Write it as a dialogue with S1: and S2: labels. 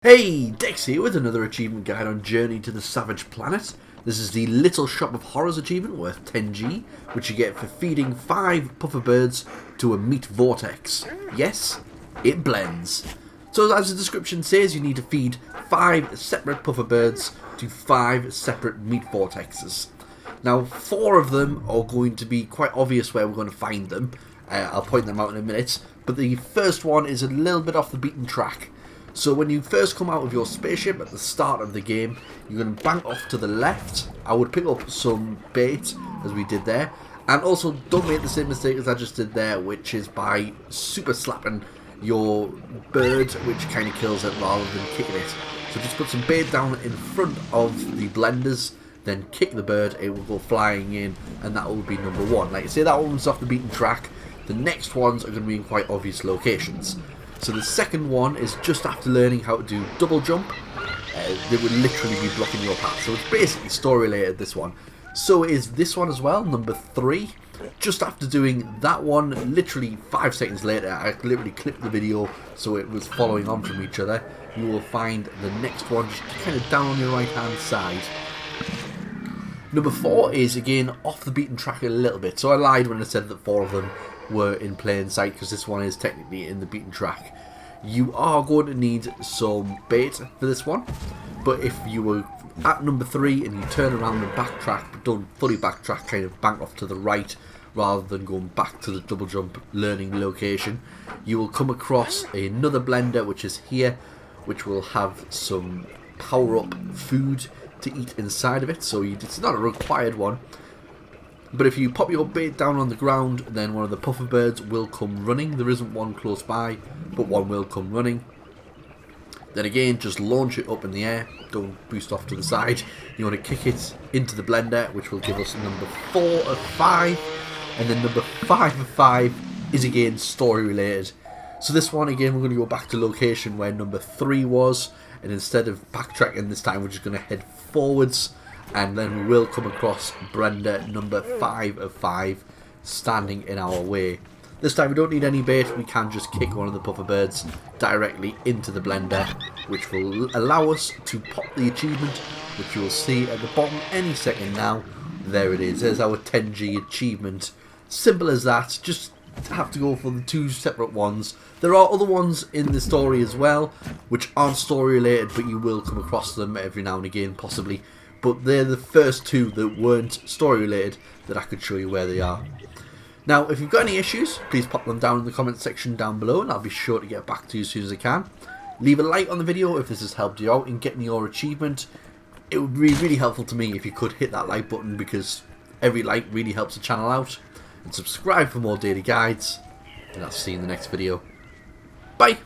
S1: Hey, Dex here with another achievement guide on Journey to the Savage Planet. This is the Little Shop of Horrors achievement worth 10G, which you get for feeding 5 puffer birds to a meat vortex. Yes, it blends. So as the description says, you need to feed 5 separate puffer birds to 5 separate meat vortexes. Now, 4 of them are going to be quite obvious where we're going to find them. I'll point them out in a minute, but the first one is a little bit off the beaten track. So when you first come out of your spaceship at the start of the game, you're going to bank off to the left. I would pick up some bait, as we did there. And also, don't make the same mistake as I just did there, which is by super slapping your bird, which kind of kills it rather than kicking it. So just put some bait down in front of the blenders, then kick the bird, it will go flying in, and that will be number 1. Like I say, that one's off the beaten track. The next ones are going to be in quite obvious locations. So the second one is just after learning how to do double jump. They would literally be blocking your path. So it's basically story related, this one. So is this one as well, number 3. Just after doing that one, literally 5 seconds later, I literally clipped the video so it was following on from each other. You will find the next one just kind of down on your right hand side. Number 4 is again off the beaten track a little bit. So I lied when I said that 4 of them were in plain sight, because this one is technically in the beaten track. You are going to need some bait for this one, but if you were at number 3 and you turn around and backtrack, but don't fully backtrack, kind of bank off to the right rather than going back to the double jump learning location, you will come across another blender which is here, which will have some power up food to eat inside of it. So it's not a required one, but if you pop your bait down on the ground, then one of the puffer birds will come running. There isn't one close by, but one will come running. Then again, just launch it up in the air. Don't boost off to the side. You want to kick it into the blender, which will give us number 4 of 5. And then number 5 of 5 is again story related. So this one, again, we're going to go back to location where number 3 was. And instead of backtracking this time, we're just going to head forwards. And then we will come across Brenda, number 5 of 5, standing in our way. This time we don't need any bait, we can just kick one of the puffer birds directly into the blender, which will allow us to pop the achievement, which you will see at the bottom any second now. There it is, there's our 10G achievement. Simple as that, just have to go for the 2 separate ones. There are other ones in the story as well, which aren't story related, but you will come across them every now and again, possibly. But they're the first 2 that weren't story related that I could show you where they are. Now, if you've got any issues, please pop them down in the comment section down below, and I'll be sure to get back to you as soon as I can. Leave a like on the video if this has helped you out in getting your achievement. It would be really helpful to me if you could hit that like button, because every like really helps the channel out. And subscribe for more daily guides, and I'll see you in the next video. Bye!